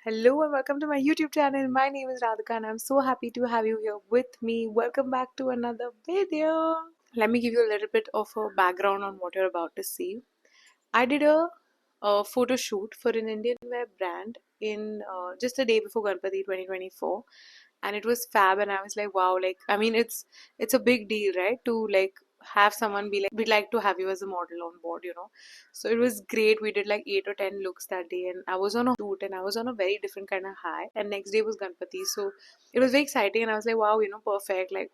Hello and welcome to my YouTube channel. My name is Radhika and I'm so happy to have you here with me. Welcome back to another video. Let me give you a little bit of a background on what you're about to see. I did a photo shoot for an Indian wear brand in just a day before Ganpati 2024, and it was fab. And I was like, wow, like I mean, it's a big deal, right? To like have someone be like, we'd like to have you as a model on board, you know. So it was great. We did like 8 or 10 looks that day, and I was on a shoot, and I was on a very different kind of high. And next day was Ganpati, so it was very exciting, and I was like, wow, you know, perfect, like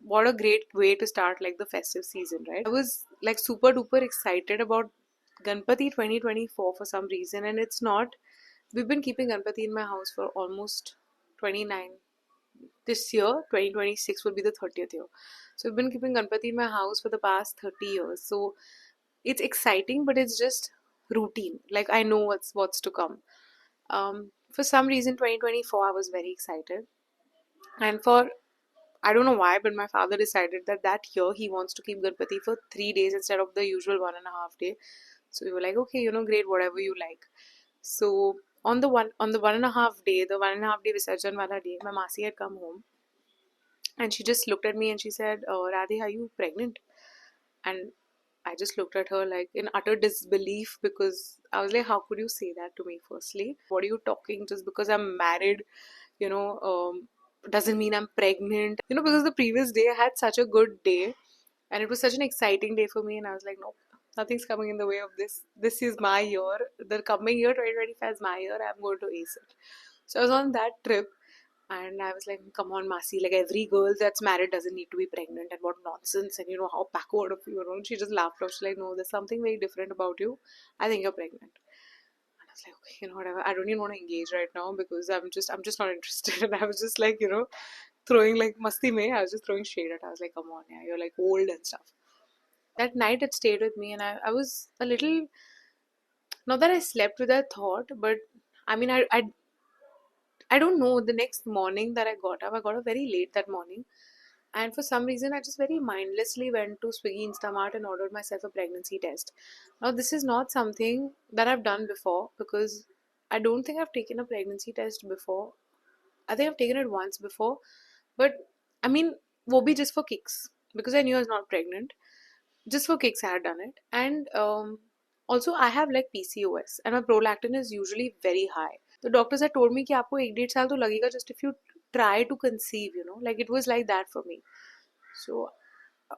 what a great way to start like the festive season, right? I was like super duper excited about Ganpati 2024 for some reason, and it's not. We've been keeping Ganpati in my house for almost 29. This year, 2026, will be the 30th year. So we've been keeping Ganpati in my house for the past 30 years. So it's exciting, but it's just routine. Like I know what's to come. For some reason, 2024, I was very excited, and for I don't know why, but my father decided that that year he wants to keep Ganpati for 3 days instead of the usual 1.5 day. So we were like, okay, you know, great, whatever you like. So on the 1.5 day, the 1.5 day Visarjan wala day, my Masi had come home and she just looked at me and she said, Radhe, are you pregnant? And I just looked at her like in utter disbelief because I was like, how could you say that to me, firstly? What are you talking? Just because I'm married, you know, doesn't mean I'm pregnant. You know, because the previous day I had such a good day and it was such an exciting day for me, and I was like, nope, nothing's coming in the way of this. This is my year. The coming year, 2025, is my year. I'm going to ace it. So I was on that trip, and I was like, come on, Masi, like every girl that's married doesn't need to be pregnant, and what nonsense, and you know, how backward of you, and she just laughed off. She's like, no, there's something very different about you. I think you're pregnant. And I was like, okay, you know, whatever. I don't even want to engage right now because I'm just not interested. And I was just like, you know, throwing like masti mein. I was just throwing shade at her. I was like, come on, yeah, you're like old and stuff. That night it stayed with me, and I was a little, not that I slept with that thought, but I mean, I don't know. The next morning that I got up very late that morning, and for some reason, I just very mindlessly went to Swiggy Instamart and ordered myself a pregnancy test. Now, this is not something that I've done before because I don't think I've taken a pregnancy test before. I think I've taken it once before, but I mean, wo bhi just for kicks because I knew I was not pregnant. Just for kicks, I had done it, and also I have like PCOS, and my prolactin is usually very high. The doctors had told me कि आपको 1-1.5 साल तो लगेगा just if you try to conceive, you know, like it was like that for me. So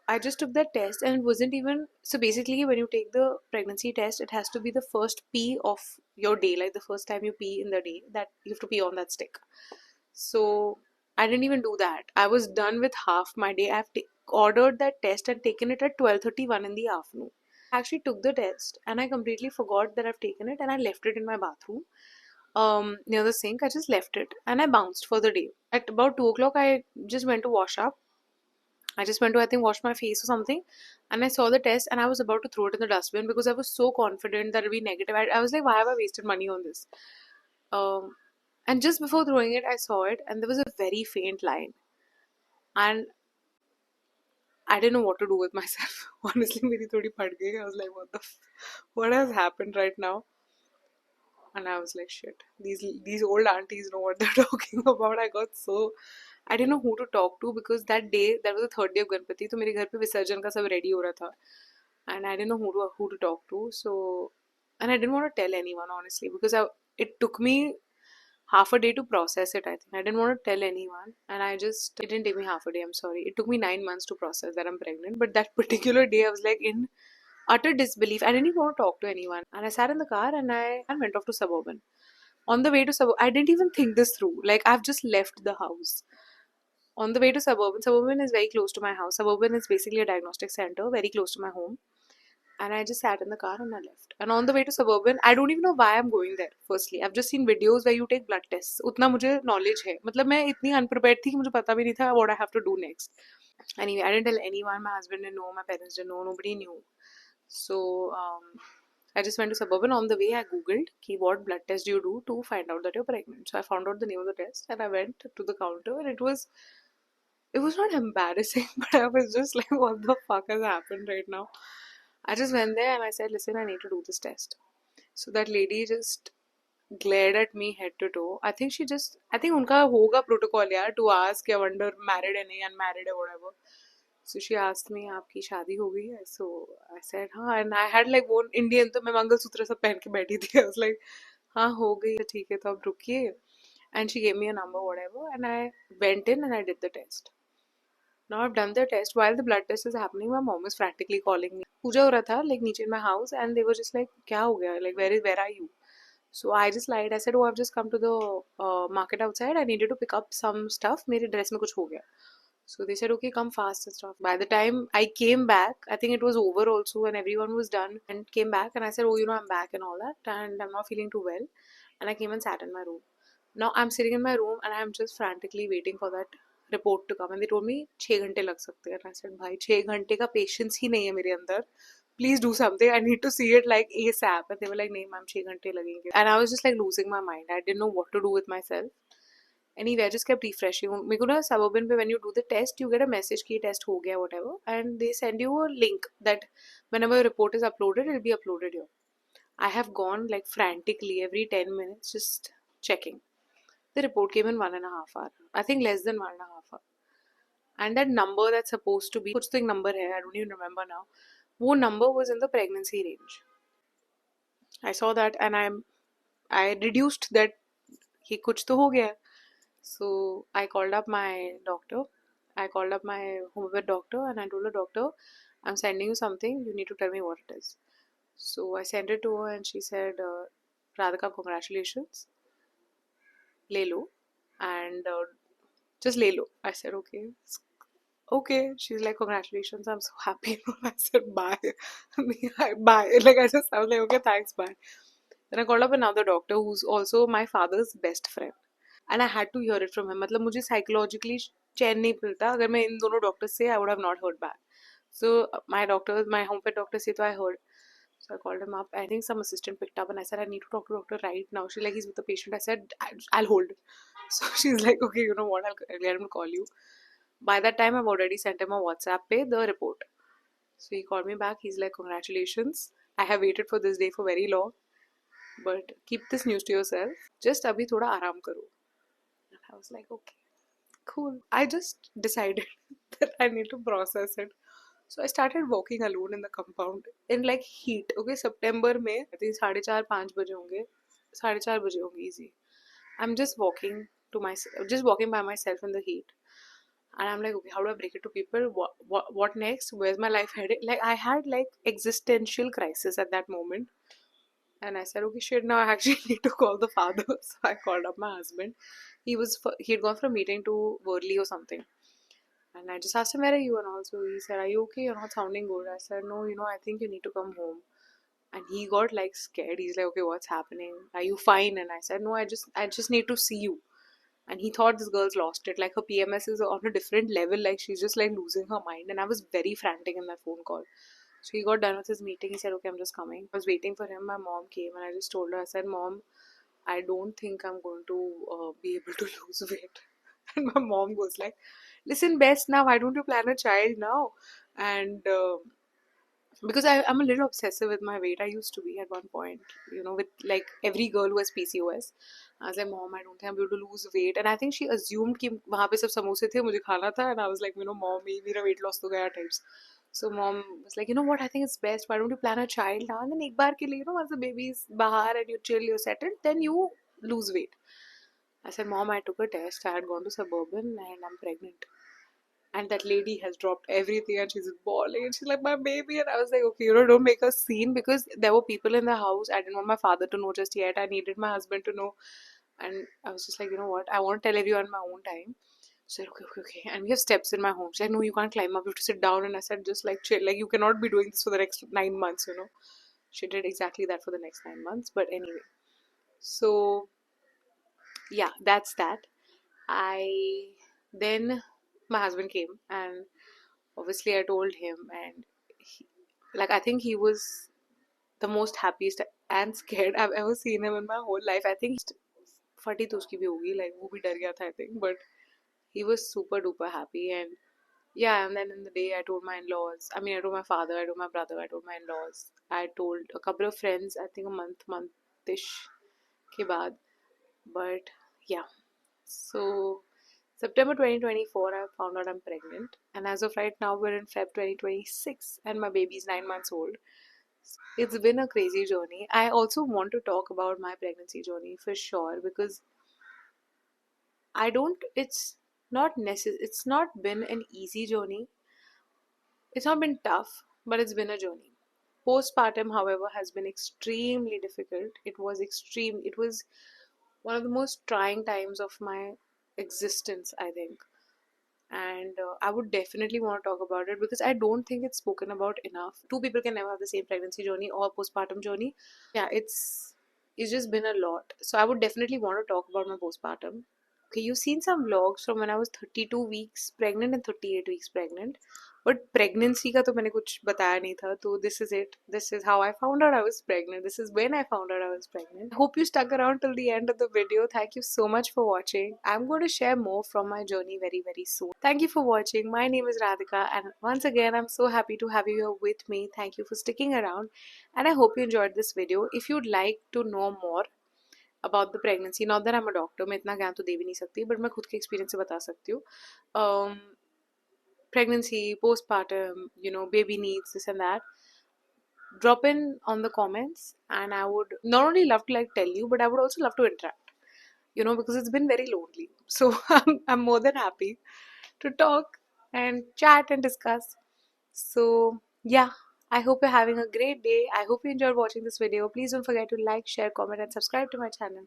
I just took that test and it wasn't even so basically when you take the pregnancy test, it has to be the first pee of your day, like the first time you pee in the day, that you have to pee on that stick. So I didn't even do that. I was done with half my day. Ordered that test and taken it at 12:31 in the afternoon. I actually took the test and I completely forgot that I've taken it and I left it in my bathroom near the sink. I just left it and I bounced for the day. At about 2 o'clock, I just went to wash up. I just went to, I think, wash my face or something, and I saw the test and I was about to throw it in the dustbin because I was so confident that it'd be negative. I was like, why have I wasted money on this? Um, and just before throwing it, I saw it and there was a very faint line. And I didn't know what to do with myself. Honestly, मेरी थोड़ी फट गई. I was like, what has happened right now? And I was like, shit. These old aunties know what they're talking about. I didn't know who to talk to because that day, that was the third day of Ganpati, तो मेरे घर पे विसर्जन का सब ready हो रहा था. And I didn't know who to talk to. So, and I didn't want to tell anyone honestly because it took me half a day to process it. I think I didn't want to tell anyone, and it didn't take me half a day. I'm sorry, it took me 9 months to process that I'm pregnant. But that particular day, I was like in utter disbelief. I didn't even want to talk to anyone, and I sat in the car and I went off to Suburban. On the way to Suburban, I didn't even think this through. Like I've just left the house. On the way to Suburban is very close to my house. Suburban is basically a diagnostic center, very close to my home. And I just sat in the car and I left. And on the way to Suburban, I don't even know why I'm going there. Firstly, I've just seen videos where you take blood tests. उतना मुझे knowledge है. मतलब मैं इतनी unprepared थी कि मुझे पता भी नहीं था what I have to do next. Anyway, I didn't tell anyone. My husband didn't know. My parents didn't know. Nobody knew. So I just went to Suburban. On the way, I googled what blood test do you do to find out that you're pregnant. So I found out the name of the test and I went to the counter and it was not embarrassing, but I was just like, what the fuck has happened right now? I just went there and I said, listen, I need to do this test. So that lady just glared at me head to toe. I think उनका होगा protocol यार to ask I wonder married है नहीं unmarried है whatever. So she asked me आपकी शादी हो गई है? So I said हाँ, and I had like one Indian, तो मैं मंगलसूत्र सब पहन के बैठी थी. I was like हाँ हो गई है, ठीक है तो अब रुकिए. And she gave me a number whatever, and I went in and I did the test. Now I've done the test. While the blood test is happening, my mom was frantically calling me. पूजा हो रहा था like नीचे in my house, and they were just like क्या हो गया, like where are you? So I just lied. I said, oh, I've just come to the market outside. I needed to pick up some stuff. मेरे dress में कुछ हो गया. So they said, okay, come fast and stuff. By the time I came back, I think it was over also and everyone was done and came back. And I said, oh, you know, I'm back and all that. And I'm not feeling too well. And I came and sat in my room. Now I'm sitting in my room and I'm just frantically waiting for that report to come. And they told me 6 घंटे लग सकते हैं. And I said, भाई 6 घंटे का patience ही नहीं है मेरे अंदर. Please do something. I need to see it like ASAP. And they were like, नहीं मैम 6 घंटे लगेंगे. And I was just like losing my mind. I didn't know what to do with myself. Anyway, I just kept refreshing. मेरे को ना Suburban पे when you do the test, you get a message कि test हो गया whatever, and they send you a link that whenever your report is uploaded, it will be uploaded here. I have gone like frantically every 10 minutes just checking. The report came in 1.5 hour. I think less than 1.5 hour. And that number that's supposed to be कुछ तो एक number है, I don't even remember now. वो number was in the pregnancy range. I saw that and I reduced that कि कुछ तो हो गया. So I called up my doctor. I called up my homeopathic doctor and I told the doctor, I'm sending you something. You need to tell me what it is. So I sent it to her and she said, Radhika, congratulations. Le lo. And just le lo. I said, okay. Okay. She's like, congratulations. I'm so happy. I said, bye. Bye. Like I was like, okay, thanks, bye. Then I called up another doctor who's also my father's best friend. And I had to hear it from him. मतलब मुझे psychologically चैन नहीं मिलता अगर मैं इन दोनों doctors से I would have not heard back. So my homeopathic doctor से तो I heard. So I called him up. I think some assistant picked up and I said, I need to talk to doctor right now. She's like, he's with the patient. I said, I'll hold. So she's like, okay, you know what? I'll get him to call you. By that time, I've already sent him a WhatsApp पे the report. So he called me back. He's like, congratulations. I have waited for this day for very long. But keep this news to yourself. Just अभी थोड़ा आराम करो. And I was like, okay, cool. I just decided that I need to process it. So I started walking alone in the compound in like heat. Okay, September में I think 4:30-5 बजे होंगे, 4:30 बजे होंगे easy. I'm just walking just walking by myself in the heat. And I'm like, okay, how do I break it to people? What next? Where's my life headed? Like I had like existential crisis at that moment. And I said, okay, shit, now I actually need to call the father. So I called up my husband. He had gone for a meeting to Worli or something. And I just asked him, where are you? And also he said, are you okay? You're not sounding good. I said, no, you know, I think you need to come home. And he got like scared. He's like, okay, what's happening? Are you fine? And I said, no, I just need to see you. And he thought this girl's lost it. Like her PMS is on a different level. Like she's just like losing her mind. And I was very frantic in that phone call. So he got done with his meeting. He said, okay, I'm just coming. I was waiting for him. My mom came and I just told her, I said, Mom, I don't think I'm going to be able to lose weight. And my mom goes like, listen, best now, why don't you plan a child now? And because I'm a little obsessive with my weight. I used to be at one point, you know, with like every girl who has PCOS. I was like, Mom, I don't think I'm able to lose weight. And I think she assumed कि वहाँ पे सब समोसे थे, मुझे खाना था. And I was like, you know, Mom, मेरा weight loss तो गया types. So mom was like, you know what, I think it's best. Why don't you plan a child now? And then एक बार के लिए, you know, once the baby's bahar and you chill, you're settled, then you lose weight. I said, Mom, I took a test. I had gone to Suburban and I'm pregnant. And that lady has dropped everything and she's bawling and she's like, my baby. And I was like, okay, you know, don't make a scene because there were people in the house. I didn't want my father to know just yet. I needed my husband to know. And I was just like, you know what, I want to tell everyone my own time. So I said, okay, okay, okay. And we have steps in my home. She's like, no, you can't climb up. You have to sit down. And I said, just like chill. Like, you cannot be doing this for the next 9 months, you know. She did exactly that for the next 9 months. But anyway. So, yeah, that's that. Then my husband came and obviously I told him and I think he was the most happiest and scared I've ever seen him in my whole life. I think फटी तो उसकी भी होगी, like वो भी डर गया था I think, but he was super duper happy. And yeah, and then in the day I told my in-laws, I told my father, I told my brother, I told my in-laws, I told a couple of friends, I think a month-ish, के बाद. But yeah, so September 2024, I found out I'm pregnant, and as of right now, we're in Feb 2026, and my baby's 9 months old. It's been a crazy journey. I also want to talk about my pregnancy journey for sure because I don't, it's not been an easy journey. It's not been tough, but it's been a journey. Postpartum, however, has been extremely difficult. It was one of the most trying times of my existence, I think. And I would definitely want to talk about it because I don't think it's spoken about enough. Two people can never have the same pregnancy journey or postpartum journey. Yeah, it's just been a lot. So I would definitely want to talk about my postpartum. Okay, you've seen some vlogs from when I was 32 weeks pregnant and 38 weeks pregnant. But pregnancy का तो मैंने कुछ बताया नहीं था. So this is it. This is how I found out I was pregnant. This is when I found out I was pregnant. I hope you stuck around till the end of the video. Thank you so much for watching. I'm going to share more from my journey very, very soon. Thank you for watching. My name is Radhika, and once again, I'm so happy to have you here with me. Thank you for sticking around, and I hope you enjoyed this video. If you'd like to know more about the pregnancy, not that I'm a doctor, मैं इतना ज्ञान तो दे भी नहीं सकती, but मैं खुद के experience से बता सकती हूँ. Pregnancy, postpartum, baby needs, this and that. Drop in on the comments, and I would not only love to tell you, but I would also love to interact. Because it's been very lonely. So I'm more than happy to talk and chat and discuss. So yeah, I hope you're having a great day. I hope you enjoyed watching this video. Please don't forget to like, share, comment, and subscribe to my channel.